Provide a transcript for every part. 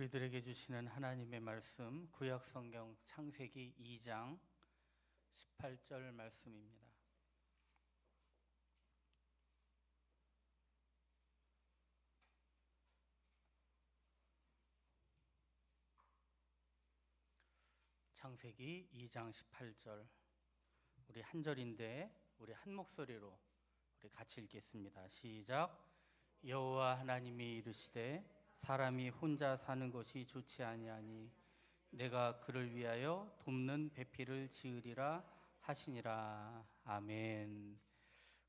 우리들에게 주시는 하나님의 말씀, 구약 성경 창세기 2장 18절 말씀입니다. 창세기 2장 18절, 우리 한 절인데 우리 한 목소리로 우리 같이 읽겠습니다. 시작. 여호와 하나님이 이르시되 사람이 혼자 사는 것이 좋지 아니하니 내가 그를 위하여 돕는 배필을 지으리라 하시니라. 아멘.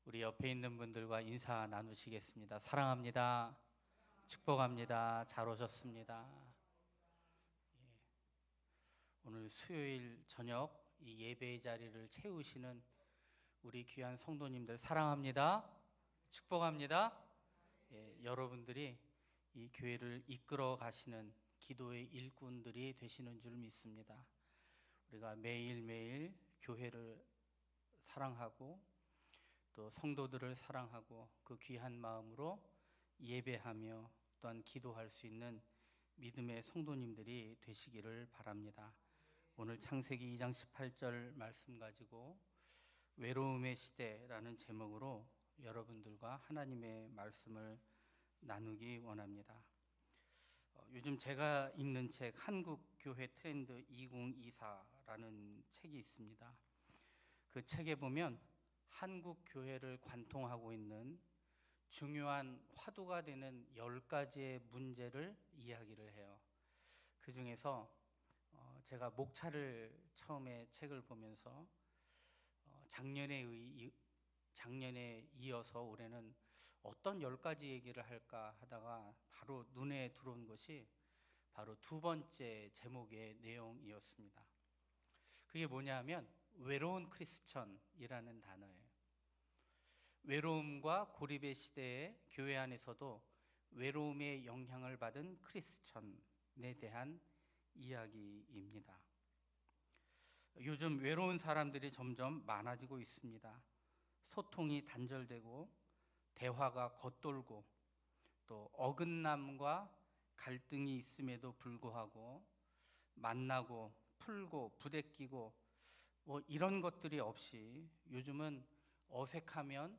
우리 옆에 있는 분들과 인사 나누시겠습니다. 사랑합니다. 축복합니다. 잘 오셨습니다. 오늘 수요일 저녁 이 예배의 자리를 채우시는 우리 귀한 성도님들 사랑합니다. 축복합니다. 여러분들이 이 교회를 이끌어 가시는 기도의 일꾼들이 되시는 줄 믿습니다. 우리가 매일매일 교회를 사랑하고 또 성도들을 사랑하고 그 귀한 마음으로 예배하며 또한 기도할 수 있는 믿음의 성도님들이 되시기를 바랍니다. 오늘 창세기 2장 18절 말씀 가지고 외로움의 시대라는 제목으로 여러분들과 하나님의 말씀을 나누기 원합니다. 요즘 제가 읽는 책 한국교회 트렌드 2024라는 책이 있습니다. 그 책에 보면 한국교회를 관통하고 있는 중요한 화두가 되는 10가지의 문제를 이야기를 해요. 그 중에서 제가 목차를 처음에 책을 보면서 작년에 이어서 올해는 어떤 10가지 얘기를 할까 하다가 바로 눈에 들어온 것이 바로 두 번째 제목의 내용이었습니다. 그게 뭐냐면 외로운 크리스천이라는 단어예요. 외로움과 고립의 시대에 교회 안에서도 외로움의 영향을 받은 크리스천에 대한 이야기입니다. 요즘 외로운 사람들이 점점 많아지고 있습니다. 소통이 단절되고 대화가 겉돌고 또 어긋남과 갈등이 있음에도 불구하고 만나고 풀고 부대끼고 뭐 이런 것들이 없이 요즘은 어색하면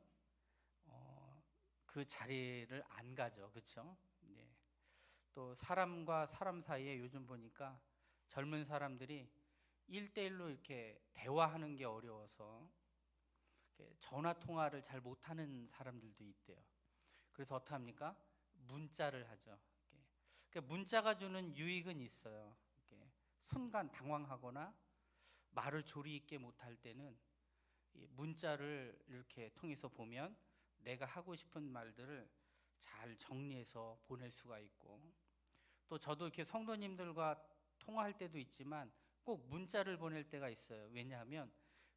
그 자리를 안 가죠. 그렇죠? 네. 또 사람과 사람 사이에 요즘 보니까 젊은 사람들이 1대1로 이렇게 대화하는 게 어려워서 전화 통화를 잘 못하는 사람들도 있대요. 그래서 어떡합니까? 문자를 하죠. 문자가 주는 유익은 있어요. 순간 당황하거나 말을 조리 있게 못할 때는 문자를 이렇게 통해서 보면 내가 하고 싶은 말들을 잘 정리해서 보낼 수가 있고, 또 저도 이렇게 성도님들과 통화할 때도 있지만 꼭 문자를 보낼 때가 있어요. 왜냐하면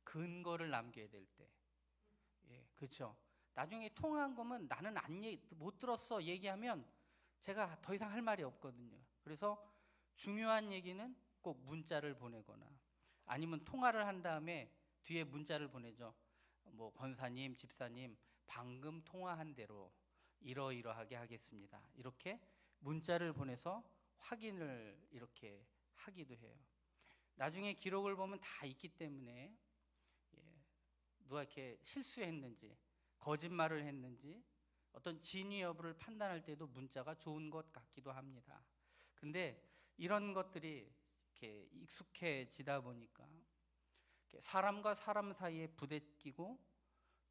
근거를 남겨야 될 때. 그렇죠. 나중에 통화한 거면 나는 못 들었어 얘기하면 제가 더 이상 할 말이 없거든요. 그래서 중요한 얘기는 꼭 문자를 보내거나 아니면 통화를 한 다음에 뒤에 문자를 보내죠. 뭐 권사님, 집사님, 방금 통화한 대로 이러이러하게 하겠습니다. 이렇게 문자를 보내서 확인을 이렇게 하기도 해요. 나중에 기록을 보면 다 있기 때문에 누가 이렇게 실수했는지 거짓말을 했는지 어떤 진위 여부를 판단할 때도 문자가 좋은 것 같기도 합니다. 근데 이런 것들이 이렇게 익숙해지다 보니까 사람과 사람 사이에 부대끼고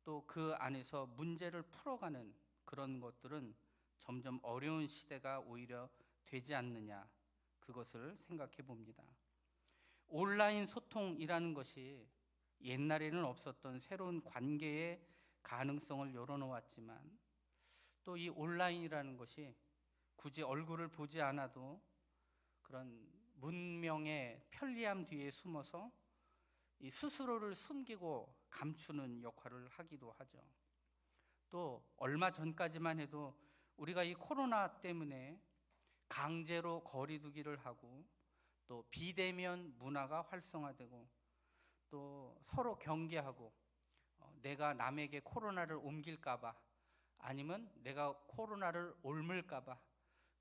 또 그 안에서 문제를 풀어가는 그런 것들은 점점 어려운 시대가 오히려 되지 않느냐, 그것을 생각해 봅니다. 온라인 소통이라는 것이 옛날에는 없었던 새로운 관계의 가능성을 열어놓았지만 또 이 온라인이라는 것이 굳이 얼굴을 보지 않아도 그런 문명의 편리함 뒤에 숨어서 이 스스로를 숨기고 감추는 역할을 하기도 하죠. 또 얼마 전까지만 해도 우리가 이 코로나 때문에 강제로 거리두기를 하고 또 비대면 문화가 활성화되고 또 서로 경계하고 내가 남에게 코로나를 옮길까 봐 아니면 내가 코로나를 옮을까 봐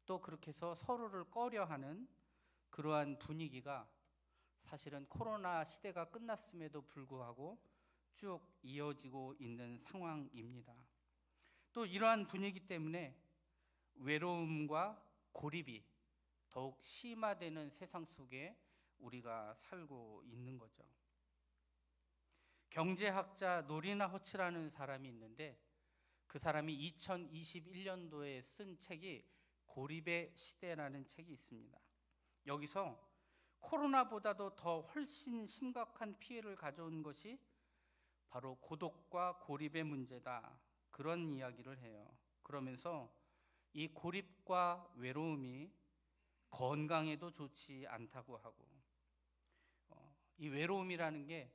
또 그렇게 해서 서로를 꺼려하는 그러한 분위기가 사실은 코로나 시대가 끝났음에도 불구하고 쭉 이어지고 있는 상황입니다. 또 이러한 분위기 때문에 외로움과 고립이 더욱 심화되는 세상 속에 우리가 살고 있는 거죠. 경제학자 노리나 허츠라는 사람이 있는데 그 사람이 2021년도에 쓴 책이 고립의 시대라는 책이 있습니다. 여기서 코로나보다도 더 훨씬 심각한 피해를 가져온 것이 바로 고독과 고립의 문제다, 그런 이야기를 해요. 그러면서 이 고립과 외로움이 건강에도 좋지 않다고 하고, 이 외로움이라는 게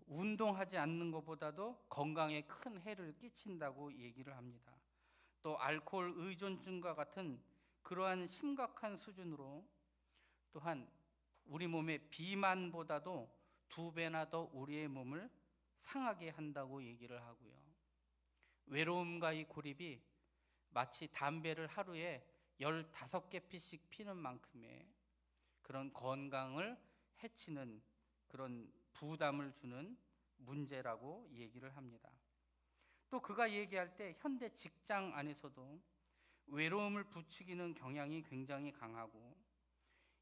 운동하지 않는 것보다도 건강에 큰 해를 끼친다고 얘기를 합니다. 또 알코올 의존증과 같은 그러한 심각한 수준으로 또한 우리 몸의 비만보다도 2배나 더 우리의 몸을 상하게 한다고 얘기를 하고요. 외로움과 이 고립이 마치 담배를 하루에 15개 피씩 피는 만큼의 그런 건강을 해치는 그런 부담을 주는 문제라고 얘기를 합니다. 또 그가 얘기할 때 현대 직장 안에서도 외로움을 부추기는 경향이 굉장히 강하고,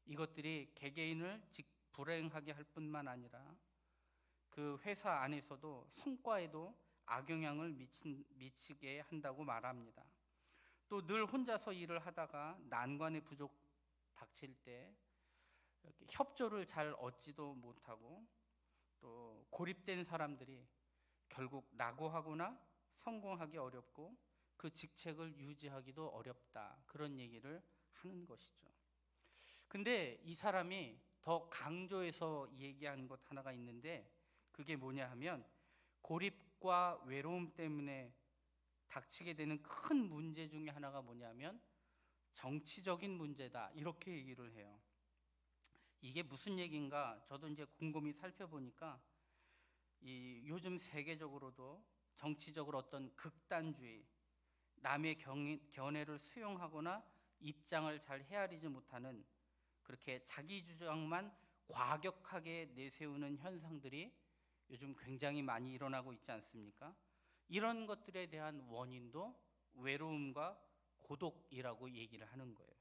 이것들이 개개인을 불행하게 할 뿐만 아니라 그 회사 안에서도 성과에도 악영향을 미치게 한다고 말합니다. 또 늘 혼자서 일을 하다가 난관의 부족 닥칠 때 협조를 잘 얻지도 못하고, 또 고립된 사람들이 결국 낙오하거나 성공하기 어렵고 그 직책을 유지하기도 어렵다, 그런 얘기를 하는 것이죠. 근데 이 사람이 더 강조해서 얘기한 것 하나가 있는데, 그게 뭐냐 하면 고립과 외로움 때문에 닥치게 되는 큰 문제 중에 하나가 뭐냐면 정치적인 문제다, 이렇게 얘기를 해요. 이게 무슨 얘기인가 저도 이제 곰곰이 살펴보니까 요즘 세계적으로도 정치적으로 어떤 극단주의, 남의 견해를 수용하거나 입장을 잘 헤아리지 못하는, 그렇게 자기 주장만 과격하게 내세우는 현상들이 요즘 굉장히 많이 일어나고 있지 않습니까? 이런 것들에 대한 원인도 외로움과 고독이라고 얘기를 하는 거예요.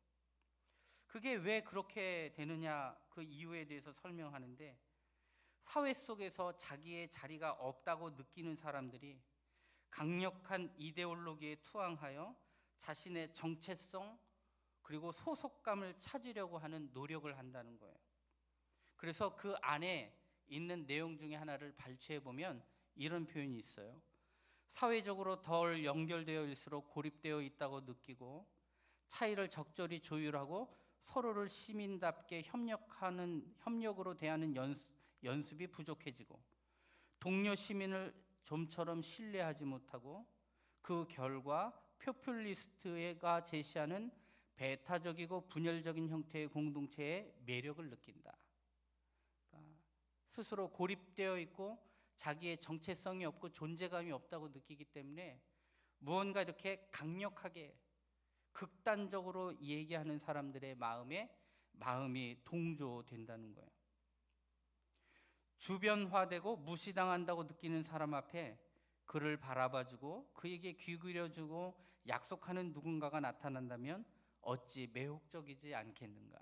그게 왜 그렇게 되느냐, 그 이유에 대해서 설명하는데, 사회 속에서 자기의 자리가 없다고 느끼는 사람들이 강력한 이데올로기에 투항하여 자신의 정체성 그리고 소속감을 찾으려고 하는 노력을 한다는 거예요. 그래서 그 안에 있는 내용 중에 하나를 발췌해 보면 이런 표현이 있어요. 사회적으로 덜 연결되어 있을수록 고립되어 있다고 느끼고, 차이를 적절히 조율하고 서로를 시민답게 협력으로 대하는 연습이 부족해지고, 동료 시민을 좀처럼 신뢰하지 못하고, 그 결과 포퓰리스트가 제시하는 배타적이고 분열적인 형태의 공동체의 매력을 느낀다. 그러니까 스스로 고립되어 있고 자기의 정체성이 없고 존재감이 없다고 느끼기 때문에 무언가 이렇게 강력하게 극단적으로 얘기하는 사람들의 마음이 동조된다는 거예요. 주변화되고 무시당한다고 느끼는 사람 앞에 그를 바라봐주고 그에게 귀 기울여주고 약속하는 누군가가 나타난다면 어찌 매혹적이지 않겠는가.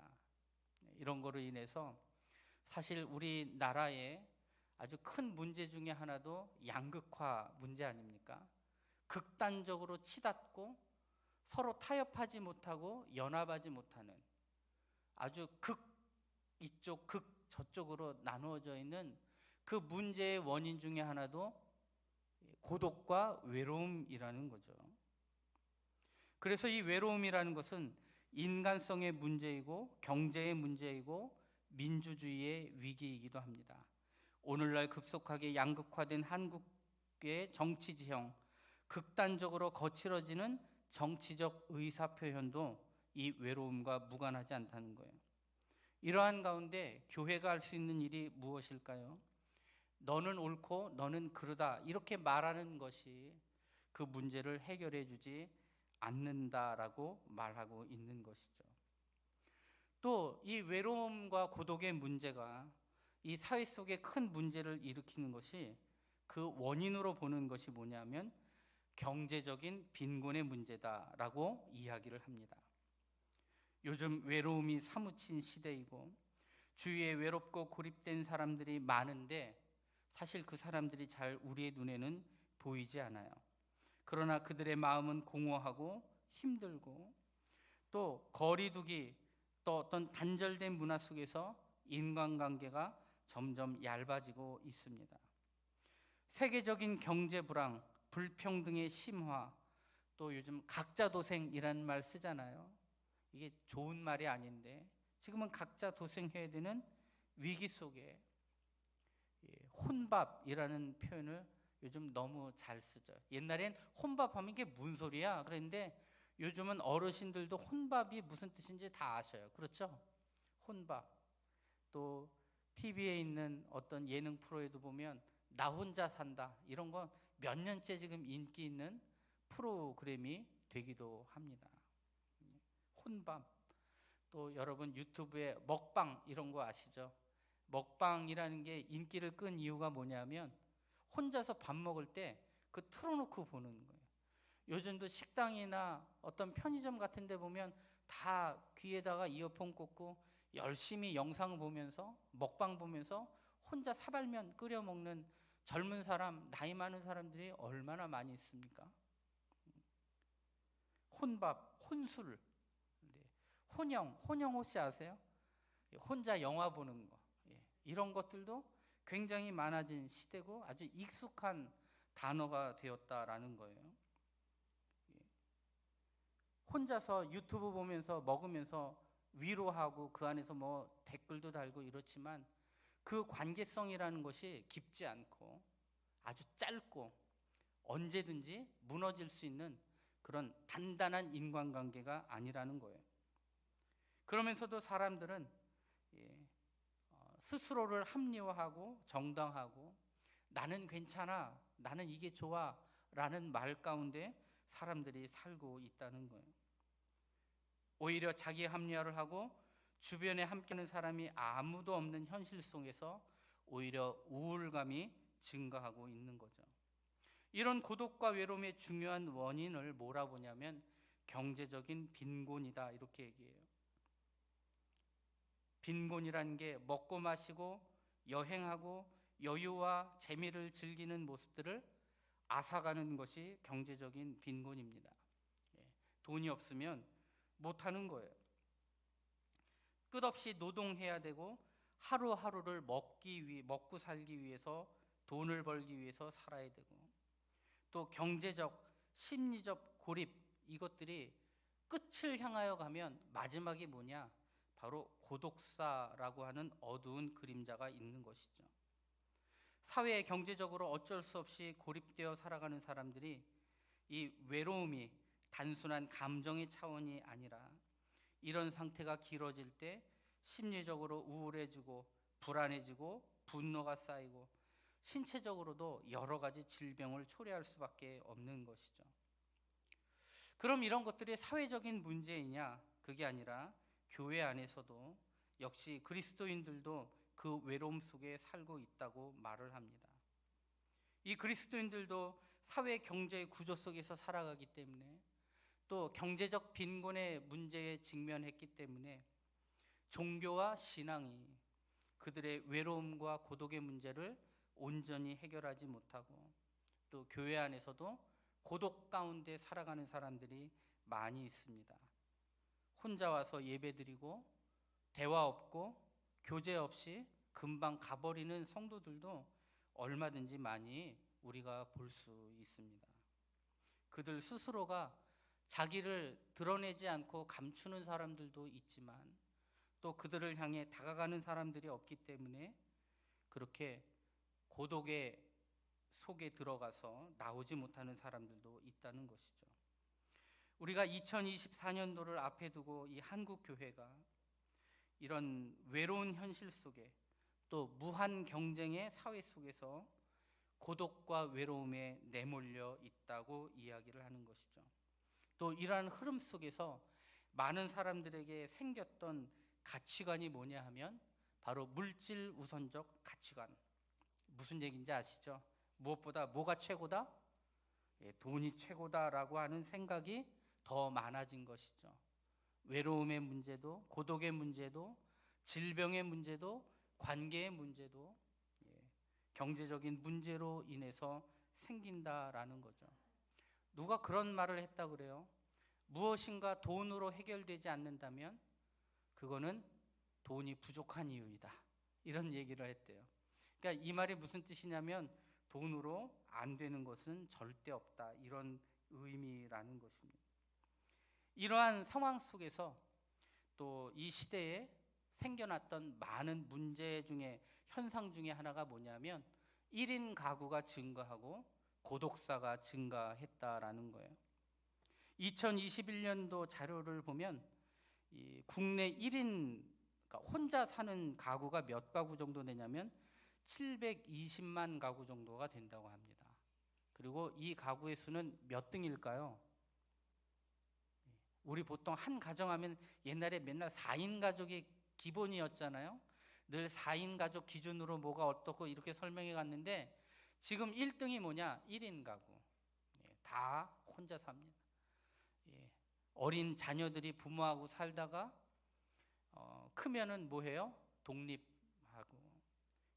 이런 거로 인해서 사실 우리나라의 아주 큰 문제 중에 하나도 양극화 문제 아닙니까? 극단적으로 치닫고 서로 타협하지 못하고 연합하지 못하는, 아주 극 이쪽 극 저쪽으로 나누어져 있는 그 문제의 원인 중에 하나도 고독과 외로움이라는 거죠. 그래서 이 외로움이라는 것은 인간성의 문제이고 경제의 문제이고 민주주의의 위기이기도 합니다. 오늘날 급속하게 양극화된 한국의 정치 지형, 극단적으로 거칠어지는 정치적 의사표현도 이 외로움과 무관하지 않다는 거예요. 이러한 가운데 교회가 할 수 있는 일이 무엇일까요? 너는 옳고 너는 그르다, 이렇게 말하는 것이 그 문제를 해결해 주지 않는다라고 말하고 있는 것이죠. 또 이 외로움과 고독의 문제가 이 사회 속에 큰 문제를 일으키는 것이, 그 원인으로 보는 것이 뭐냐면 경제적인 빈곤의 문제다라고 이야기를 합니다. 요즘 외로움이 사무친 시대이고 주위에 외롭고 고립된 사람들이 많은데 사실 그 사람들이 잘 우리의 눈에는 보이지 않아요. 그러나 그들의 마음은 공허하고 힘들고, 또 거리두기, 또 어떤 단절된 문화 속에서 인간관계가 점점 얇아지고 있습니다. 세계적인 경제 불황, 불평등의 심화, 또 요즘 각자 도생이라는 말 쓰잖아요. 이게 좋은 말이 아닌데 지금은 각자 도생해야 되는 위기 속에 혼밥이라는 표현을 요즘 너무 잘 쓰죠. 옛날엔 혼밥하면 이게 무슨 소리야 그랬는데 요즘은 어르신들도 혼밥이 무슨 뜻인지 다 아셔요. 그렇죠? 혼밥. 또 TV에 있는 어떤 예능 프로에도 보면 나 혼자 산다, 이런 거 몇 년째 지금 인기 있는 프로그램이 되기도 합니다. 혼밥. 또 여러분 유튜브에 먹방 이런 거 아시죠? 먹방이라는 게 인기를 끈 이유가 뭐냐면 혼자서 밥 먹을 때 그 틀어놓고 보는 거예요. 요즘도 식당이나 어떤 편의점 같은 데 보면 다 귀에다가 이어폰 꽂고 열심히 영상 보면서, 먹방 보면서 혼자 사발면 끓여 먹는 젊은 사람, 나이 많은 사람들이 얼마나 많이 있습니까? 혼밥, 혼술, 혼영 혹시 아세요? 혼자 영화 보는 거, 이런 것들도 굉장히 많아진 시대고 아주 익숙한 단어가 되었다라는 거예요. 혼자서 유튜브 보면서 먹으면서 위로하고 그 안에서 뭐 댓글도 달고 이렇지만 그 관계성이라는 것이 깊지 않고 아주 짧고 언제든지 무너질 수 있는 그런 단단한 인간관계가 아니라는 거예요. 그러면서도 사람들은 스스로를 합리화하고 정당하고 나는 괜찮아, 나는 이게 좋아 라는 말 가운데 사람들이 살고 있다는 거예요. 오히려 자기 합리화를 하고 주변에 함께하는 사람이 아무도 없는 현실 속에서 오히려 우울감이 증가하고 있는 거죠. 이런 고독과 외로움의 중요한 원인을 뭐라 보냐면 경제적인 빈곤이다, 이렇게 얘기해요. 빈곤이라는 게 먹고 마시고 여행하고 여유와 재미를 즐기는 모습들을 앗아가는 것이 경제적인 빈곤입니다. 돈이 없으면 못하는 거예요. 끝없이 노동해야 되고 하루하루를 먹고 살기 위해서, 돈을 벌기 위해서 살아야 되고, 또 경제적, 심리적 고립, 이것들이 끝을 향하여 가면 마지막이 뭐냐? 바로 고독사라고 하는 어두운 그림자가 있는 것이죠. 사회에 경제적으로 어쩔 수 없이 고립되어 살아가는 사람들이 이 외로움이 단순한 감정의 차원이 아니라 이런 상태가 길어질 때 심리적으로 우울해지고 불안해지고 분노가 쌓이고 신체적으로도 여러 가지 질병을 초래할 수밖에 없는 것이죠. 그럼 이런 것들이 사회적인 문제이냐? 그게 아니라 교회 안에서도 역시 그리스도인들도 그 외로움 속에 살고 있다고 말을 합니다. 이 그리스도인들도 사회 경제의 구조 속에서 살아가기 때문에, 또 경제적 빈곤의 문제에 직면했기 때문에 종교와 신앙이 그들의 외로움과 고독의 문제를 온전히 해결하지 못하고, 또 교회 안에서도 고독 가운데 살아가는 사람들이 많이 있습니다. 혼자 와서 예배드리고 대화 없고 교제 없이 금방 가버리는 성도들도 얼마든지 많이 우리가 볼 수 있습니다. 그들 스스로가 자기를 드러내지 않고 감추는 사람들도 있지만 또 그들을 향해 다가가는 사람들이 없기 때문에 그렇게 고독의 속에 들어가서 나오지 못하는 사람들도 있다는 것이죠. 우리가 2024년도를 앞에 두고 이 한국 교회가 이런 외로운 현실 속에, 또 무한 경쟁의 사회 속에서 고독과 외로움에 내몰려 있다고 이야기를 하는 것이죠. 또 이러한 흐름 속에서 많은 사람들에게 생겼던 가치관이 뭐냐 하면 바로 물질 우선적 가치관. 무슨 얘기인지 아시죠? 무엇보다 뭐가 최고다? 돈이 최고다라고 하는 생각이 더 많아진 것이죠. 외로움의 문제도, 고독의 문제도, 질병의 문제도, 관계의 문제도 경제적인 문제로 인해서 생긴다라는 거죠. 누가 그런 말을 했다 그래요? 무엇인가 돈으로 해결되지 않는다면 그거는 돈이 부족한 이유이다. 이런 얘기를 했대요. 그러니까 이 말이 무슨 뜻이냐면 돈으로 안 되는 것은 절대 없다. 이런 의미라는 것입니다. 이러한 상황 속에서 또 이 시대에 생겨났던 많은 문제 중에 현상 중에 하나가 뭐냐면 1인 가구가 증가하고 고독사가 증가했다라는 거예요. 2021년도 자료를 보면 이 국내 1인 그러니까 혼자 사는 가구가 몇 가구 정도 되냐면 720만 가구 정도가 된다고 합니다. 그리고 이 가구의 수는 몇 등일까요? 우리 보통 한 가정하면 옛날에 맨날 4인 가족이 기본이었잖아요. 늘 4인 가족 기준으로 뭐가 어떻고 이렇게 설명해 갔는데 지금 1등이 뭐냐? 1인 가구. 다 혼자 삽니다. 어린 자녀들이 부모하고 살다가 크면은 뭐 해요? 독립하고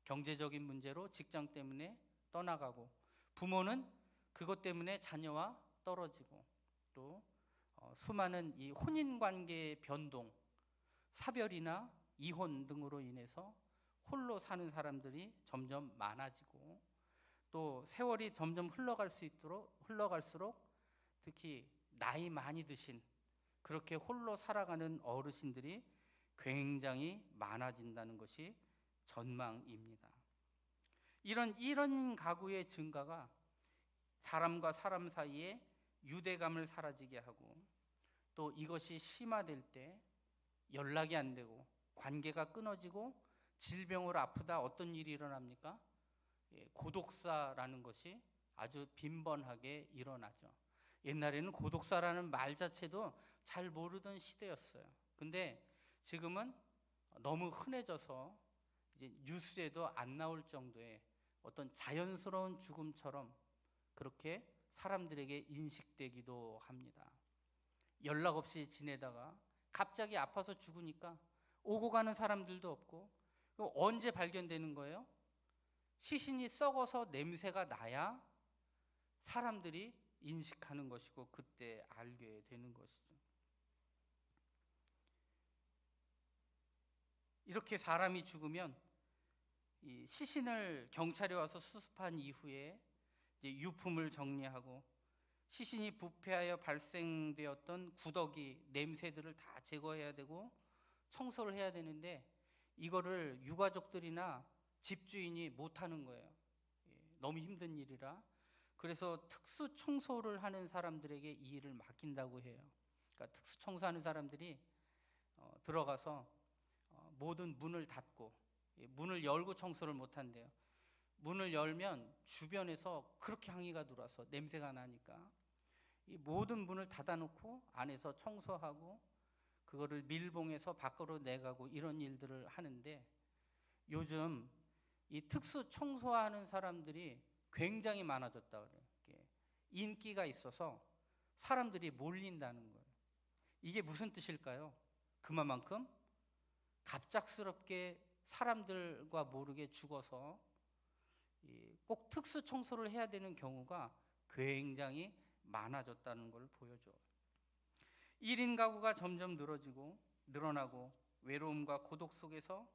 경제적인 문제로 직장 때문에 떠나가고 부모는 그것 때문에 자녀와 떨어지고 또 수많은 이 혼인 관계의 변동, 사별이나 이혼 등으로 인해서 홀로 사는 사람들이 점점 많아지고 또 세월이 점점 흘러갈수록 특히 나이 많이 드신 그렇게 홀로 살아가는 어르신들이 굉장히 많아진다는 것이 전망입니다. 이런 가구의 증가가 사람과 사람 사이에 유대감을 사라지게 하고 또 이것이 심화될 때 연락이 안 되고 관계가 끊어지고 질병으로 아프다 어떤 일이 일어납니까? 고독사라는 것이 아주 빈번하게 일어나죠. 옛날에는 고독사라는 말 자체도 잘 모르던 시대였어요. 근데 지금은 너무 흔해져서 이제 뉴스에도 안 나올 정도의 어떤 자연스러운 죽음처럼 그렇게 사람들에게 인식되기도 합니다. 연락 없이 지내다가 갑자기 아파서 죽으니까 오고 가는 사람들도 없고 언제 발견되는 거예요? 시신이 썩어서 냄새가 나야 사람들이 인식하는 것이고 그때 알게 되는 것이죠. 이렇게 사람이 죽으면 이 시신을 경찰에 와서 수습한 이후에 이제 유품을 정리하고 시신이 부패하여 발생되었던 구더기, 냄새들을 다 제거해야 되고 청소를 해야 되는데 이거를 유가족들이나 집주인이 못하는 거예요. 너무 힘든 일이라. 그래서 특수 청소를 하는 사람들에게 이 일을 맡긴다고 해요. 그러니까 특수 청소하는 사람들이 들어가서 모든 문을 닫고 문을 열고 청소를 못한대요. 문을 열면 주변에서 그렇게 항의가 들어와서 냄새가 나니까 이 모든 문을 닫아놓고 안에서 청소하고 그거를 밀봉해서 밖으로 내가고 이런 일들을 하는데 요즘 이 특수 청소하는 사람들이 굉장히 많아졌다 그래요. 인기가 있어서 사람들이 몰린다는 거예요. 이게 무슨 뜻일까요? 그만큼 갑작스럽게 사람들과 모르게 죽어서 꼭 특수 청소를 해야 되는 경우가 굉장히 많아졌다는 걸 보여줘요. 1인 가구가 점점 늘어나고 외로움과 고독 속에서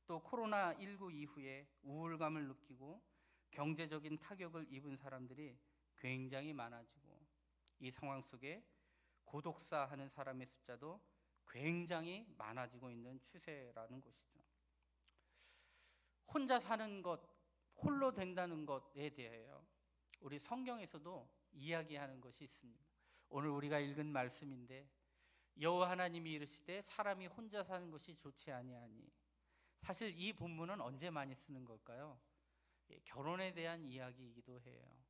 또 코로나19 이후에 우울감을 느끼고 경제적인 타격을 입은 사람들이 굉장히 많아지고 이 상황 속에 고독사 하는 사람의 숫자도 굉장히 많아지고 있는 추세라는 것이죠. 혼자 사는 것, 홀로 된다는 것에 대하여 우리 성경에서도 이야기하는 것이 있습니다. 오늘 우리가 읽은 말씀인데 여호와 하나님이 이르시되 사람이 혼자 사는 것이 좋지 아니하니. 사실 이 본문은 언제 많이 쓰는 걸까요? 결혼에 대한 이야기이기도 해요.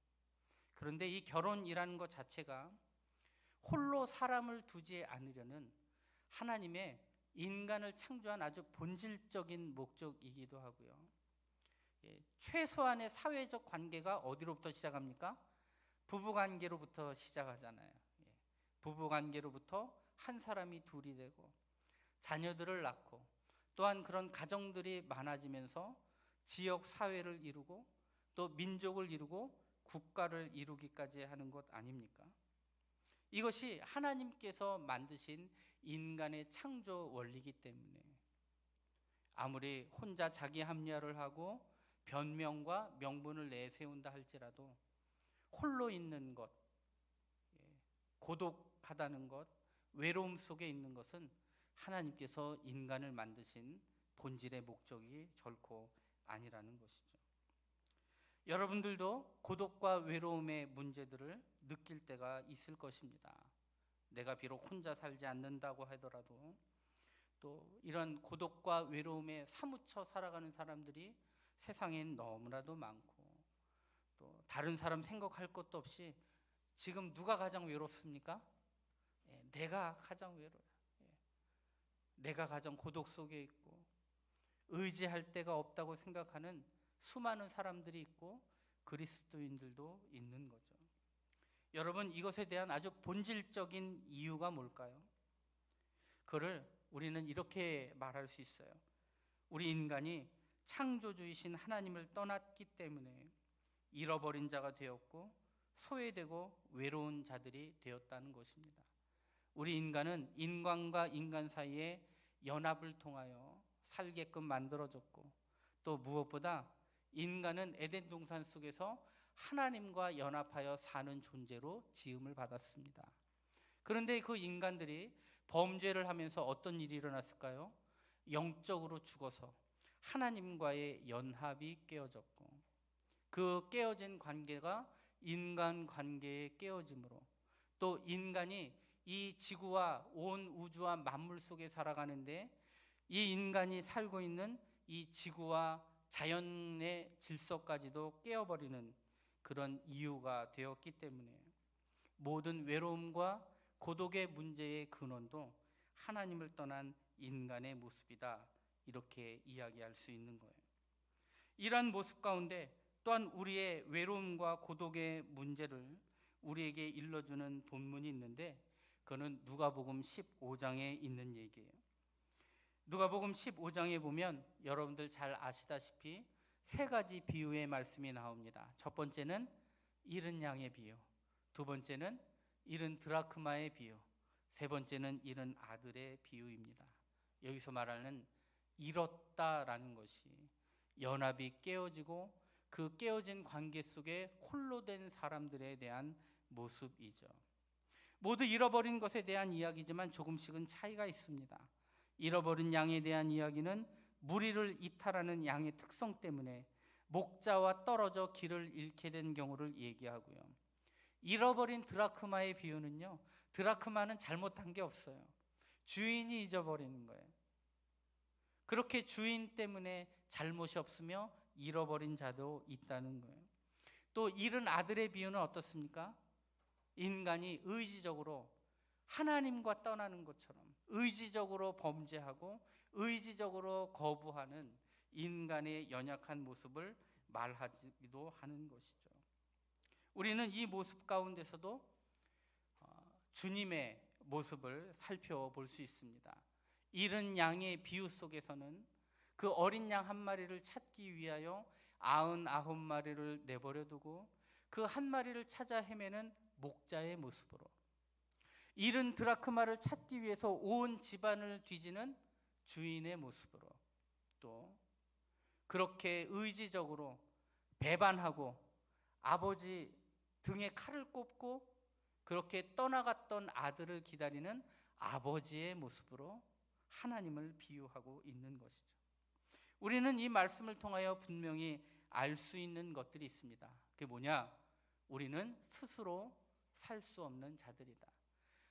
그런데 이 결혼이라는 것 자체가 홀로 사람을 두지 않으려는 하나님의 인간을 창조한 아주 본질적인 목적이기도 하고요. 최소한의 사회적 관계가 어디로부터 시작합니까? 부부관계로부터 시작하잖아요. 부부관계로부터 한 사람이 둘이 되고 자녀들을 낳고 또한 그런 가정들이 많아지면서 지역 사회를 이루고 또 민족을 이루고 국가를 이루기까지 하는 것 아닙니까? 이것이 하나님께서 만드신 인간의 창조 원리이기 때문에 아무리 혼자 자기 합리화를 하고 변명과 명분을 내세운다 할지라도 홀로 있는 것, 고독하다는 것, 외로움 속에 있는 것은 하나님께서 인간을 만드신 본질의 목적이 결코 아니라는 것이죠. 여러분들도 고독과 외로움의 문제들을 느낄 때가 있을 것입니다. 내가 비록 혼자 살지 않는다고 하더라도 또 이런 고독과 외로움에 사무쳐 살아가는 사람들이 세상엔 너무나도 많고 또 다른 사람 생각할 것도 없이 지금 누가 가장 외롭습니까? 내가 가장 외로워요. 내가 가장 고독 속에 있고 의지할 데가 없다고 생각하는 수많은 사람들이 있고 그리스도인들도 있는 거죠. 여러분, 이것에 대한 아주 본질적인 이유가 뭘까요? 그를 우리는 이렇게 말할 수 있어요. 우리 인간이 창조주이신 하나님을 떠났기 때문에 잃어버린 자가 되었고 소외되고 외로운 자들이 되었다는 것입니다. 우리 인간은 인간과 인간 사이에 연합을 통하여 살게끔 만들어졌고 또 무엇보다 인간은 에덴 동산 속에서 하나님과 연합하여 사는 존재로 지음을 받았습니다. 그런데 그 인간들이 범죄를 하면서 어떤 일이 일어났을까요? 영적으로 죽어서 하나님과의 연합이 깨어졌고 그 깨어진 관계가 인간 관계의 깨어짐으로 또 인간이 이 지구와 온 우주와 만물 속에 살아가는데 이 인간이 살고 있는 이 지구와 자연의 질서까지도 깨어버리는 그런 이유가 되었기 때문에 모든 외로움과 고독의 문제의 근원도 하나님을 떠난 인간의 모습이다, 이렇게 이야기할 수 있는 거예요. 이러한 모습 가운데 또한 우리의 외로움과 고독의 문제를 우리에게 일러주는 본문이 있는데 그거는 누가복음 15장에 있는 얘기예요. 누가복음 15장에 보면 여러분들 잘 아시다시피 세 가지 비유의 말씀이 나옵니다. 첫 번째는 잃은 양의 비유, 두 번째는 잃은 드라크마의 비유, 세 번째는 잃은 아들의 비유입니다. 여기서 말하는 잃었다라는 것이 연합이 깨어지고 그 깨어진 관계 속에 홀로 된 사람들에 대한 모습이죠. 모두 잃어버린 것에 대한 이야기지만 조금씩은 차이가 있습니다. 잃어버린 양에 대한 이야기는 무리를 이탈하는 양의 특성 때문에 목자와 떨어져 길을 잃게 된 경우를 얘기하고요. 잃어버린 드라크마의 비유는요, 드라크마는 잘못한 게 없어요. 주인이 잊어버리는 거예요. 그렇게 주인 때문에 잘못이 없으며 잃어버린 자도 있다는 거예요. 또 잃은 아들의 비유는 어떻습니까? 인간이 의지적으로 하나님과 떠나는 것처럼 의지적으로 범죄하고 의지적으로 거부하는 인간의 연약한 모습을 말하기도 하는 것이죠. 우리는 이 모습 가운데서도 주님의 모습을 살펴볼 수 있습니다. 잃은 양의 비유 속에서는 그 어린 양 한 마리를 찾기 위하여 99마리를 내버려 두고 그 한 마리를 찾아 헤매는 목자의 모습으로, 잃은 드라크마를 찾기 위해서 온 집안을 뒤지는 주인의 모습으로, 또 그렇게 의지적으로 배반하고 아버지 등에 칼을 꼽고 그렇게 떠나갔던 아들을 기다리는 아버지의 모습으로 하나님을 비유하고 있는 것이죠. 우리는 이 말씀을 통하여 분명히 알 수 있는 것들이 있습니다. 그게 뭐냐? 우리는 스스로 살 수 없는 자들이다.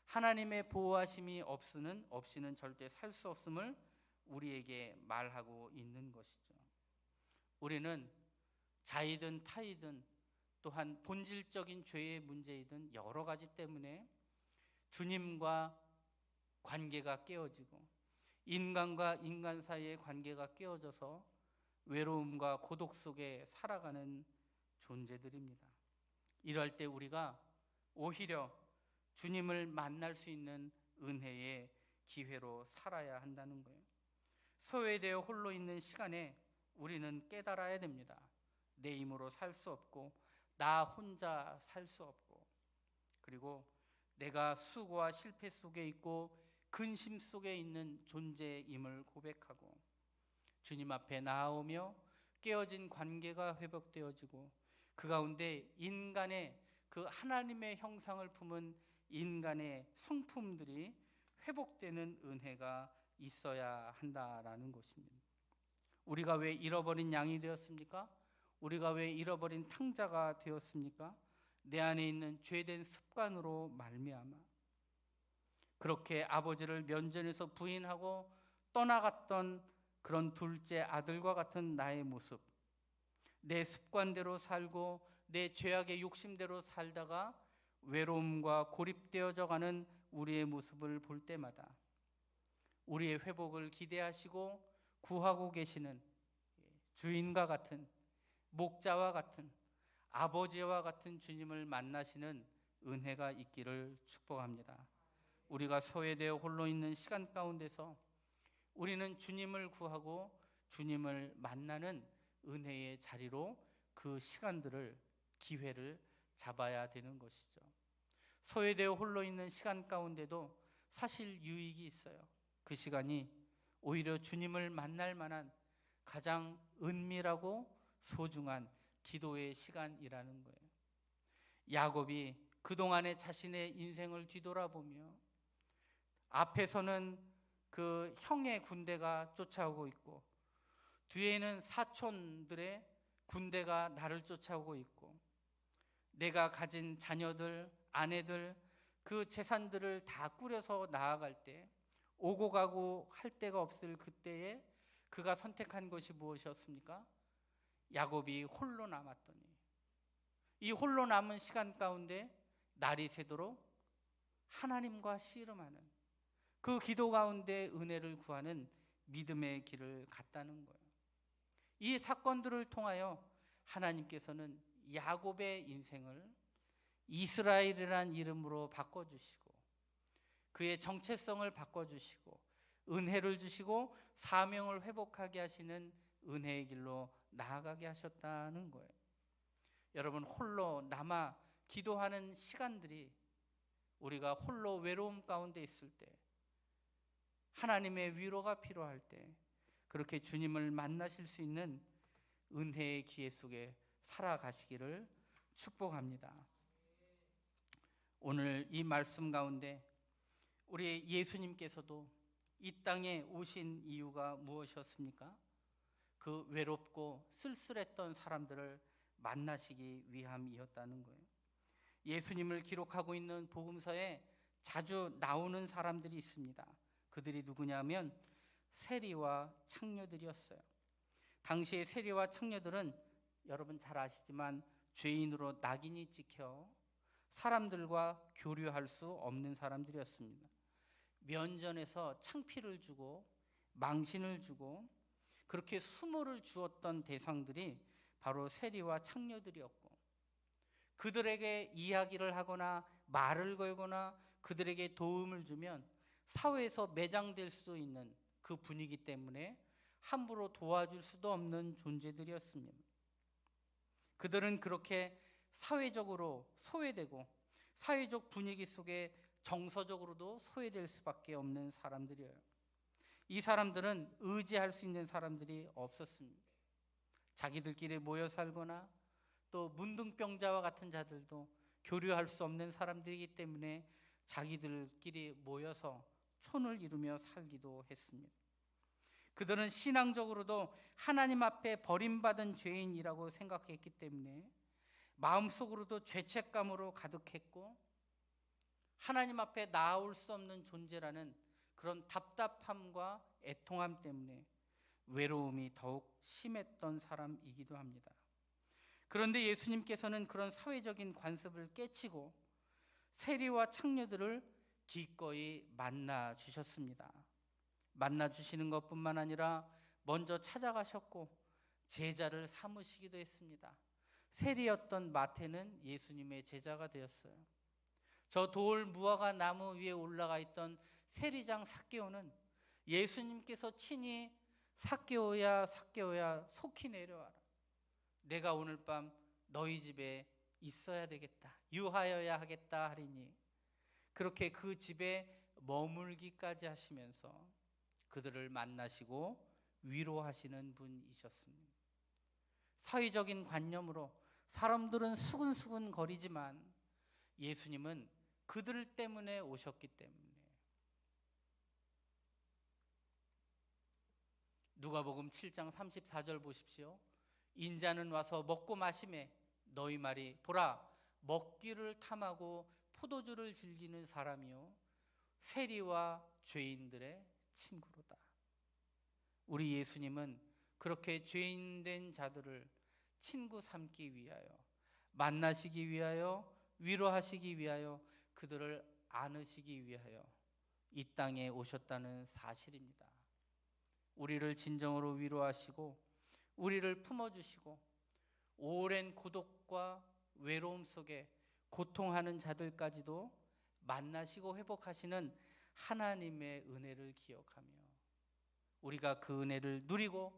하나님의 보호하심이 없이는 절대 살 수 없음을 우리에게 말하고 있는 것이죠. 우리는 자이든 타이든 또한 본질적인 죄의 문제이든 여러 가지 때문에 주님과 관계가 깨어지고 인간과 인간 사이의 관계가 깨어져서 외로움과 고독 속에 살아가는 존재들입니다. 이럴 때 우리가 오히려 주님을 만날 수 있는 은혜의 기회로 살아야 한다는 거예요. 소외되어 홀로 있는 시간에 우리는 깨달아야 됩니다. 내 힘으로 살 수 없고 나 혼자 살 수 없고, 그리고 내가 수고와 실패 속에 있고 근심 속에 있는 존재임을 고백하고 주님 앞에 나아오며 깨어진 관계가 회복되어지고 그 가운데 인간의 그 하나님의 형상을 품은 인간의 성품들이 회복되는 은혜가 있어야 한다라는 것입니다. 우리가 왜 잃어버린 양이 되었습니까? 우리가 왜 잃어버린 탕자가 되었습니까? 내 안에 있는 죄된 습관으로 말미암아 그렇게 아버지를 면전에서 부인하고 떠나갔던 그런 둘째 아들과 같은 나의 모습, 내 습관대로 살고 내 죄악의 욕심대로 살다가 외로움과 고립되어져 가는 우리의 모습을 볼 때마다 우리의 회복을 기대하시고 구하고 계시는 주인과 같은, 목자와 같은, 아버지와 같은 주님을 만나시는 은혜가 있기를 축복합니다. 우리가 소외되어 홀로 있는 시간 가운데서 우리는 주님을 구하고 주님을 만나는 은혜의 자리로 그 시간들을, 기회를 잡아야 되는 것이죠. 소외되어 홀로 있는 시간 가운데도 사실 유익이 있어요. 그 시간이 오히려 주님을 만날 만한 가장 은밀하고 소중한 기도의 시간이라는 거예요. 야곱이 그동안의 자신의 인생을 뒤돌아보며 앞에서는 그 형의 군대가 쫓아오고 있고 뒤에는 사촌들의 군대가 나를 쫓아오고 있고 내가 가진 자녀들, 아내들, 그 재산들을 다 꾸려서 나아갈 때 오고 가고 할 데가 없을 그때에 그가 선택한 것이 무엇이었습니까? 야곱이 홀로 남았더니 이 홀로 남은 시간 가운데 날이 새도록 하나님과 씨름하는 그 기도 가운데 은혜를 구하는 믿음의 길을 갔다는 거예요. 이 사건들을 통하여 하나님께서는 야곱의 인생을 이스라엘이라는 이름으로 바꿔주시고 그의 정체성을 바꿔주시고 은혜를 주시고 사명을 회복하게 하시는 은혜의 길로 나아가게 하셨다는 거예요. 여러분, 홀로 남아 기도하는 시간들이 우리가 홀로 외로움 가운데 있을 때, 하나님의 위로가 필요할 때 그렇게 주님을 만나실 수 있는 은혜의 기회 속에 살아가시기를 축복합니다. 오늘 이 말씀 가운데 우리 예수님께서도 이 땅에 오신 이유가 무엇이었습니까? 그 외롭고 쓸쓸했던 사람들을 만나시기 위함이었다는 거예요. 예수님을 기록하고 있는 복음서에 자주 나오는 사람들이 있습니다. 그들이 누구냐면 세리와 창녀들이었어요. 당시의 세리와 창녀들은 여러분 잘 아시지만 죄인으로 낙인이 찍혀 사람들과 교류할 수 없는 사람들이었습니다. 면전에서 창피를 주고 망신을 주고 그렇게 수모를 주었던 대상들이 바로 세리와 창녀들이었고, 그들에게 이야기를 하거나 말을 걸거나 그들에게 도움을 주면 사회에서 매장될 수 있는 그 분위기 때문에 함부로 도와줄 수도 없는 존재들이었습니다. 그들은 그렇게 사회적으로 소외되고 사회적 분위기 속에 정서적으로도 소외될 수밖에 없는 사람들이에요. 이 사람들은 의지할 수 있는 사람들이 없었습니다. 자기들끼리 모여 살거나 또 문둥병자와 같은 자들도 교류할 수 없는 사람들이기 때문에 자기들끼리 모여서 촌을 이루며 살기도 했습니다. 그들은 신앙적으로도 하나님 앞에 버림받은 죄인이라고 생각했기 때문에 마음속으로도 죄책감으로 가득했고 하나님 앞에 나아올 수 없는 존재라는 그런 답답함과 애통함 때문에 외로움이 더욱 심했던 사람이기도 합니다. 그런데 예수님께서는 그런 사회적인 관습을 깨치고 세리와 창녀들을 기꺼이 만나 주셨습니다. 만나 주시는 것뿐만 아니라 먼저 찾아가셨고 제자를 삼으시기도 했습니다. 세리였던 마태는 예수님의 제자가 되었어요. 저 돌 무화과 나무 위에 올라가 있던 세리장 삭개오는 예수님께서 친히 삭개오야 삭개오야 속히 내려와라. 내가 오늘 밤 너희 집에 있어야 되겠다. 유하여야 하겠다 하리니 그렇게 그 집에 머물기까지 하시면서 그들을 만나시고 위로하시는 분이셨습니다. 사회적인 관념으로 사람들은 수근수근 거리지만 예수님은 그들 때문에 오셨기 때문에 누가복음 7장 34절 보십시오. 인자는 와서 먹고 마시매 너희 말이 보라 먹기를 탐하고 포도주를 즐기는 사람이요 세리와 죄인들의 친구로다. 우리 예수님은 그렇게 죄인된 자들을 친구 삼기 위하여 만나시기 위하여 위로하시기 위하여 그들을 안으시기 위하여 이 땅에 오셨다는 사실입니다. 우리를 진정으로 위로하시고 우리를 품어주시고 오랜 고독과 외로움 속에 고통하는 자들까지도 만나시고 회복하시는 하나님의 은혜를 기억하며 우리가 그 은혜를 누리고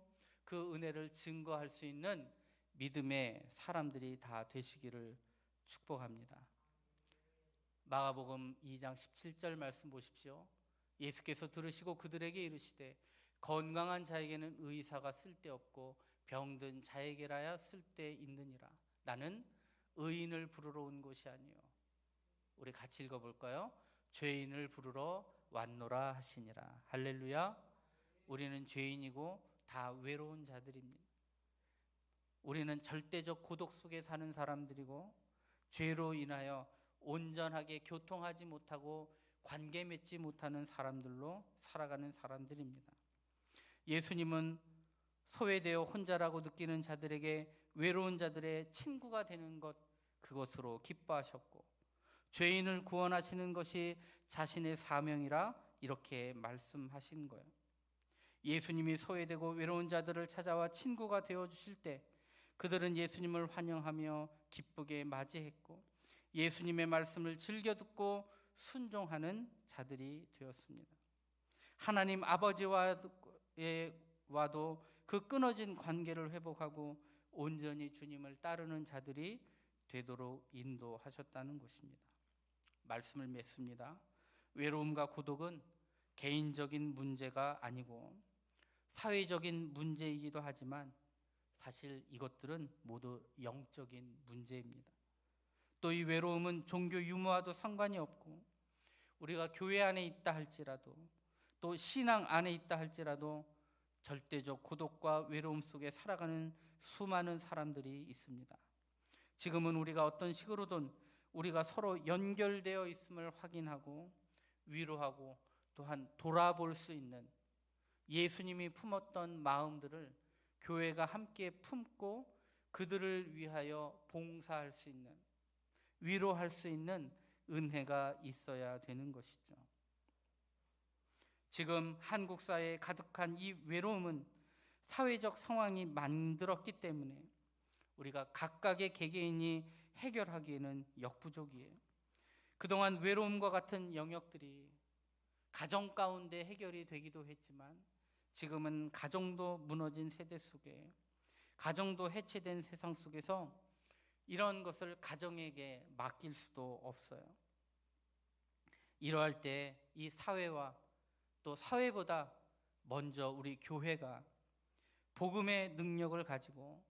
그 은혜를 증거할 수 있는 믿음의 사람들이 다 되시기를 축복합니다. 마가복음 2장 17절 말씀 보십시오. 예수께서 들으시고 그들에게 이르시되 건강한 자에게는 의사가 쓸데없고 병든 자에게라야 쓸데있느니라. 나는 의인을 부르러 온 것이 아니요. 우리 같이 읽어볼까요? 죄인을 부르러 왔노라 하시니라. 할렐루야. 우리는 죄인이고 다 외로운 자들입니다. 우리는 절대적 고독 속에 사는 사람들이고 죄로 인하여 온전하게 교통하지 못하고 관계 맺지 못하는 사람들로 살아가는 사람들입니다. 예수님은 소외되어 혼자라고 느끼는 자들에게 외로운 자들의 친구가 되는 것, 그것으로 기뻐하셨고 죄인을 구원하시는 것이 자신의 사명이라 이렇게 말씀하신 거예요. 예수님이 소외되고 외로운 자들을 찾아와 친구가 되어주실 때 그들은 예수님을 환영하며 기쁘게 맞이했고 예수님의 말씀을 즐겨 듣고 순종하는 자들이 되었습니다. 하나님 아버지와도 그 끊어진 관계를 회복하고 온전히 주님을 따르는 자들이 되도록 인도하셨다는 것입니다. 말씀을 맺습니다. 외로움과 고독은 개인적인 문제가 아니고 사회적인 문제이기도 하지만 사실 이것들은 모두 영적인 문제입니다. 또 이 외로움은 종교 유무와도 상관이 없고 우리가 교회 안에 있다 할지라도 또 신앙 안에 있다 할지라도 절대적 고독과 외로움 속에 살아가는 수많은 사람들이 있습니다. 지금은 우리가 어떤 식으로든 우리가 서로 연결되어 있음을 확인하고 위로하고 또한 돌아볼 수 있는 예수님이 품었던 마음들을 교회가 함께 품고 그들을 위하여 봉사할 수 있는 위로할 수 있는 은혜가 있어야 되는 것이죠. 지금 한국 사회에 가득한 이 외로움은 사회적 상황이 만들었기 때문에 우리가 각각의 개개인이 해결하기에는 역부족이에요. 그동안 외로움과 같은 영역들이 가정 가운데 해결이 되기도 했지만 지금은 가정도 무너진 세대 속에 가정도 해체된 세상 속에서 이런 것을 가정에게 맡길 수도 없어요. 이러할 때 이 사회와 또 사회보다 먼저 우리 교회가 복음의 능력을 가지고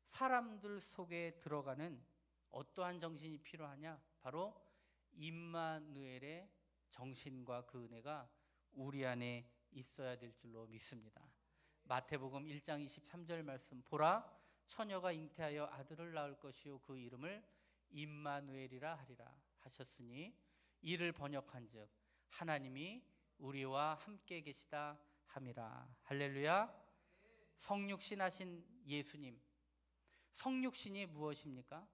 사람들 속에 들어가는 어떠한 정신이 필요하냐? 바로 임마누엘의 정신과 그 은혜가 우리 안에 있어야 될 줄로 믿습니다. 마태복음 1장 23절 말씀 보라 처녀가 잉태하여 아들을 낳을 것이요 그 이름을 임마누엘이라 하리라 하셨으니 이를 번역한즉 하나님이 우리와 함께 계시다 함이라. 할렐루야. 성육신 하신 예수님, 성육신이 무엇입니까?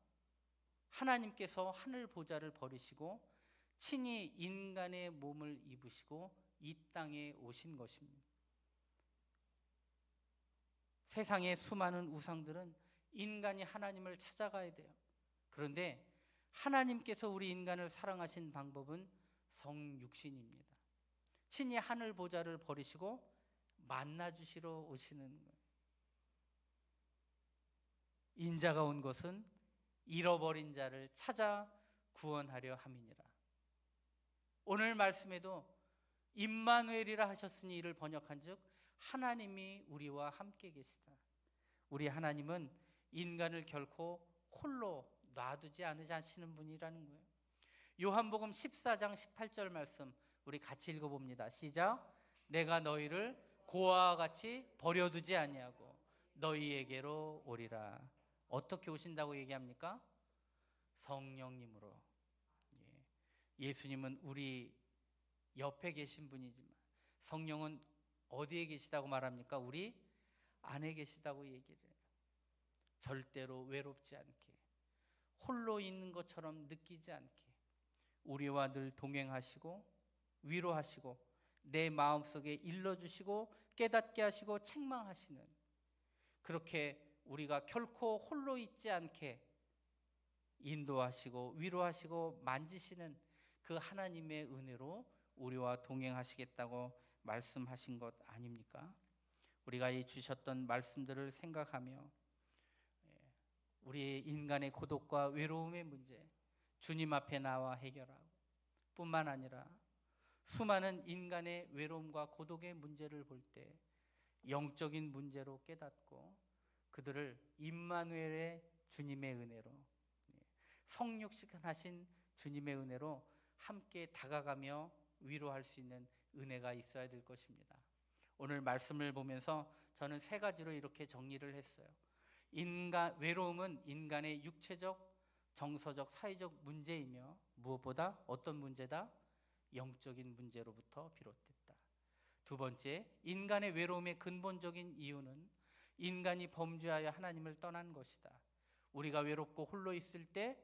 하나님께서 하늘 보좌를 버리시고 친히 인간의 몸을 입으시고 이 땅에 오신 것입니다. 세상의 수많은 우상들은 인간이 하나님을 찾아가야 돼요. 그런데 하나님께서 우리 인간을 사랑하신 방법은 성육신입니다. 친히 하늘 보좌를 버리시고 만나주시러 오시는 거예요. 인자가 온 것은 잃어버린 자를 찾아 구원하려 함이니라. 오늘 말씀에도 임마누엘이라 하셨으니 이를 번역한즉 하나님이 우리와 함께 계시다. 우리 하나님은 인간을 결코 홀로 놔두지 않으시는 분이라는 거예요. 요한복음 14장 18절 말씀 우리 같이 읽어봅니다. 시작. 내가 너희를 고아와 같이 버려두지 아니하고 너희에게로 오리라. 어떻게 오신다고 얘기합니까? 성령님으로. 예수님은 우리 옆에 계신 분이지만 성령은 어디에 계시다고 말합니까? 우리 안에 계시다고 얘기를 해요. 절대로 외롭지 않게, 홀로 있는 것처럼 느끼지 않게 우리와 늘 동행하시고 위로하시고 내 마음속에 일러주시고 깨닫게 하시고 책망하시는, 그렇게 우리가 결코 홀로 있지 않게 인도하시고 위로하시고 만지시는 그 하나님의 은혜로 우리와 동행하시겠다고 말씀하신 것 아닙니까? 우리가 이 주셨던 말씀들을 생각하며 우리 인간의 고독과 외로움의 문제 주님 앞에 나와 해결하고 뿐만 아니라 수많은 인간의 외로움과 고독의 문제를 볼 때 영적인 문제로 깨닫고 그들을 임마누엘의 주님의 은혜로, 성육신하신 주님의 은혜로 함께 다가가며 위로할 수 있는 은혜가 있어야 될 것입니다. 오늘 말씀을 보면서 저는 세 가지로 이렇게 정리를 했어요. 외로움은 인간의 육체적, 정서적, 사회적 문제이며 무엇보다 어떤 문제다? 영적인 문제로부터 비롯됐다. 두 번째, 인간의 외로움의 근본적인 이유는 인간이 범죄하여 하나님을 떠난 것이다. 우리가 외롭고 홀로 있을 때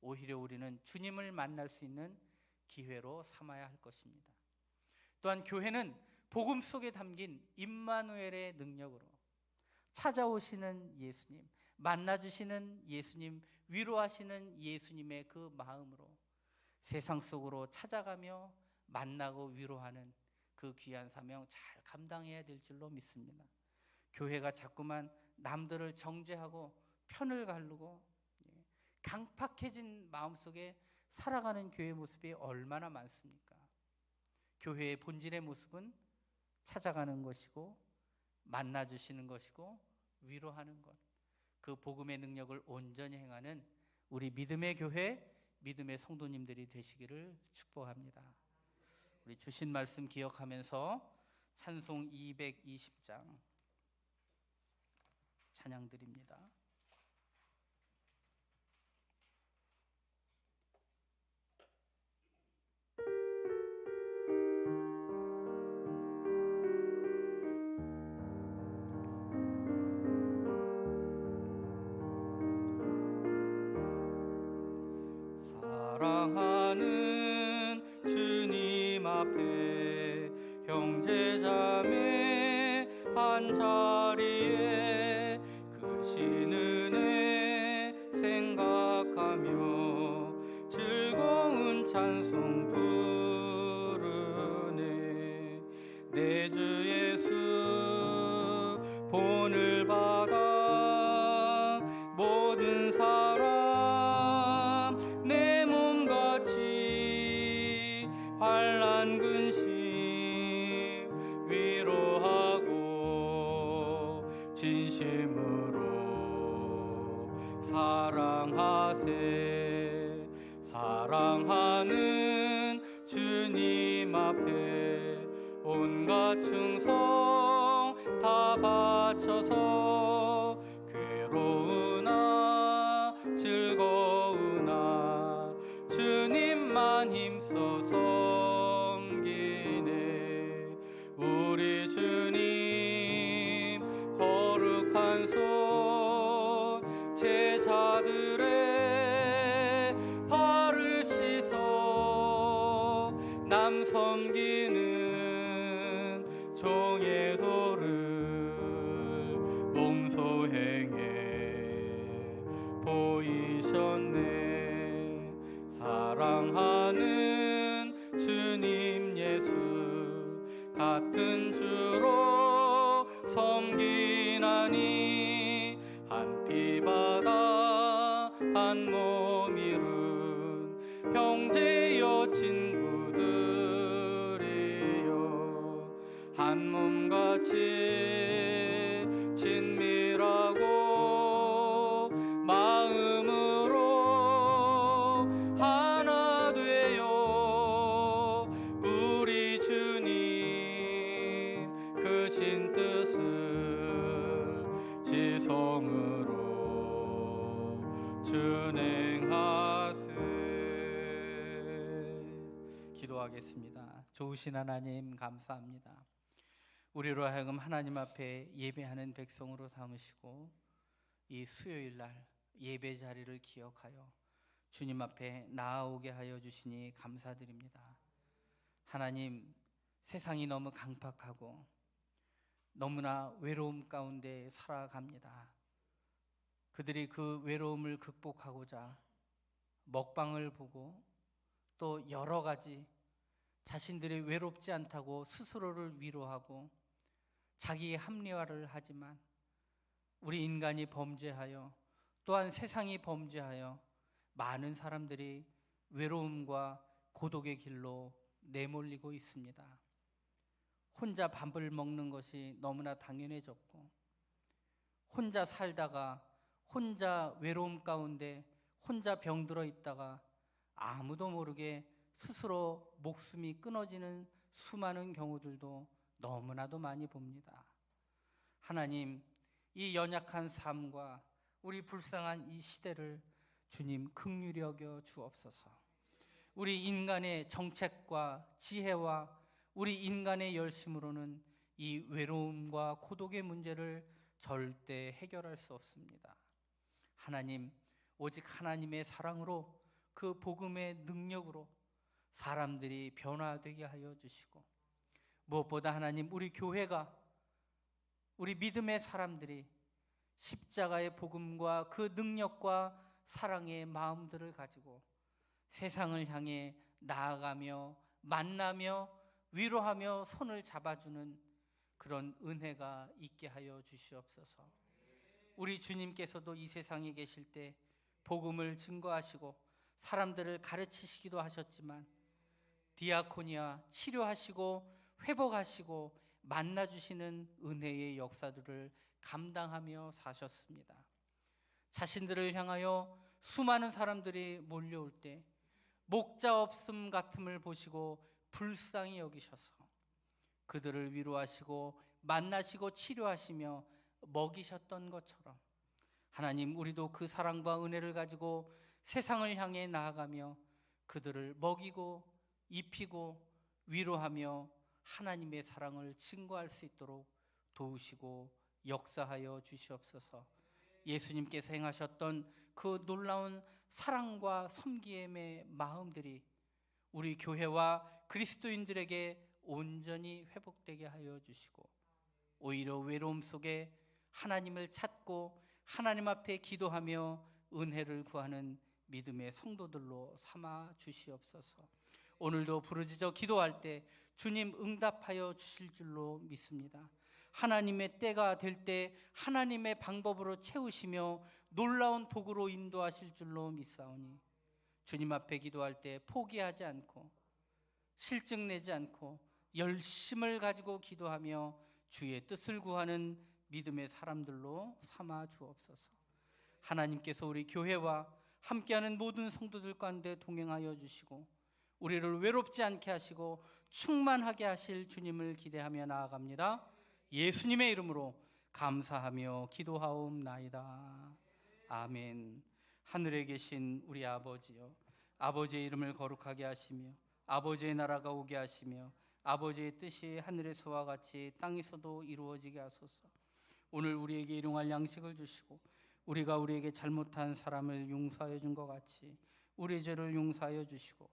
오히려 우리는 주님을 만날 수 있는 기회로 삼아야 할 것입니다. 또한 교회는 복음 속에 담긴 임마누엘의 능력으로 찾아오시는 예수님, 만나주시는 예수님, 위로하시는 예수님의 그 마음으로 세상 속으로 찾아가며 만나고 위로하는 그 귀한 사명 잘 감당해야 될 줄로 믿습니다. 교회가 자꾸만 남들을 정죄하고 편을 가르고 강팍해진 마음속에 살아가는 교회 모습이 얼마나 많습니까? 교회의 본질의 모습은 찾아가는 것이고 만나주시는 것이고 위로하는 것, 그 복음의 능력을 온전히 행하는 우리 믿음의 교회, 믿음의 성도님들이 되시기를 축복합니다. 우리 주신 말씀 기억하면서 찬송 220장 찬양 드립니다. 사랑하는 주님 앞에 형제자매 한자리에 크신 은혜 생각하며 즐거운 찬송 부르네. 내 주 예수 본을 받아 모든 사람 내 몸같이 환난 근심 위로하고 진심으로 사랑하세. 사랑하는 주님 앞에 온갖 충성 다 바쳐서 괴로우나 즐거우나 주님만 힘써 섬기네. 우리 주님 거룩한 손 제자들의 발을 씻어 남 섬기는 종의 도를 몸소 행해 보이셨네. 사랑하는 주님 예수 같은 주로 섬기나니 한 피바다 한 몸 이룬 형제여 친구들이여 한 몸같이 친밀하고 마음으로 하나 되어 우리 주님 크신 뜻을 지성으로 준행하세. 기도하겠습니다. 좋으신 하나님 감사합니다. 우리로 하여금 하나님 앞에 예배하는 백성으로 삼으시고 이 수요일 날 예배 자리를 기억하여 주님 앞에 나아오게 하여 주시니 감사드립니다. 하나님, 세상이 너무 강팍하고 너무나 외로움 가운데 살아갑니다. 그들이 그 외로움을 극복하고자 먹방을 보고 또 여러 가지 자신들이 외롭지 않다고 스스로를 위로하고 자기의 합리화를 하지만 우리 인간이 범죄하여 또한 세상이 범죄하여 많은 사람들이 외로움과 고독의 길로 내몰리고 있습니다. 혼자 밥을 먹는 것이 너무나 당연해졌고 혼자 살다가 혼자 외로움 가운데 혼자 병들어 있다가 아무도 모르게 스스로 목숨이 끊어지는 수많은 경우들도 너무나도 많이 봅니다. 하나님, 이 연약한 삶과 우리 불쌍한 이 시대를 주님 긍휼히 여겨 주옵소서. 우리 인간의 정책과 지혜와 우리 인간의 열심으로는 이 외로움과 고독의 문제를 절대 해결할 수 없습니다. 하나님, 오직 하나님의 사랑으로 그 복음의 능력으로 사람들이 변화되게 하여 주시고 무엇보다 하나님, 우리 교회가 우리 믿음의 사람들이 십자가의 복음과 그 능력과 사랑의 마음들을 가지고 세상을 향해 나아가며 만나며 위로하며 손을 잡아주는 그런 은혜가 있게 하여 주시옵소서. 우리 주님께서도 이 세상에 계실 때 복음을 증거하시고 사람들을 가르치시기도 하셨지만 디아코니아 치료하시고 회복하시고 만나주시는 은혜의 역사들을 감당하며 사셨습니다. 자신들을 향하여 수많은 사람들이 몰려올 때 목자 없음 같음을 보시고 불쌍히 여기셔서 그들을 위로하시고 만나시고 치료하시며 먹이셨던 것처럼 하나님, 우리도 그 사랑과 은혜를 가지고 세상을 향해 나아가며 그들을 먹이고 입히고 위로하며 하나님의 사랑을 증거할 수 있도록 도우시고 역사하여 주시옵소서. 예수님께서 행하셨던 그 놀라운 사랑과 섬김의 마음들이 우리 교회와 그리스도인들에게 온전히 회복되게 하여 주시고 오히려 외로움 속에 하나님을 찾고 하나님 앞에 기도하며 은혜를 구하는 믿음의 성도들로 삼아 주시옵소서. 오늘도 부르짖어 기도할 때 주님 응답하여 주실 줄로 믿습니다. 하나님의 때가 될 때 하나님의 방법으로 채우시며 놀라운 복으로 인도하실 줄로 믿사오니 주님 앞에 기도할 때 포기하지 않고 실증 내지 않고 열심을 가지고 기도하며 주의 뜻을 구하는 믿음의 사람들로 삼아 주옵소서. 하나님께서 우리 교회와 함께하는 모든 성도들 가운데 동행하여 주시고 우리를 외롭지 않게 하시고 충만하게 하실 주님을 기대하며 나아갑니다. 예수님의 이름으로 감사하며 기도하옵나이다. 아멘. 하늘에 계신 우리 아버지여, 아버지의 이름을 거룩하게 하시며 아버지의 나라가 오게 하시며 아버지의 뜻이 하늘에서와 같이 땅에서도 이루어지게 하소서. 오늘 우리에게 일용할 양식을 주시고 우리가 우리에게 잘못한 사람을 용서하여 준 것 같이 우리 죄를 용서하여 주시고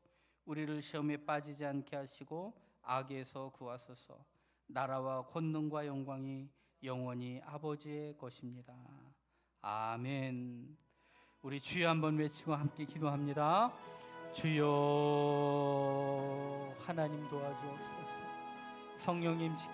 우리를 시험에 빠지지 않게 하시고 악에서 구하소서. 나라와 권능과 영광이 영원히 아버지의 것입니다. 아멘. 우리 주여 한번 외치고 함께 기도합니다. 주여 하나님 도와주옵소서. 성령님 지켜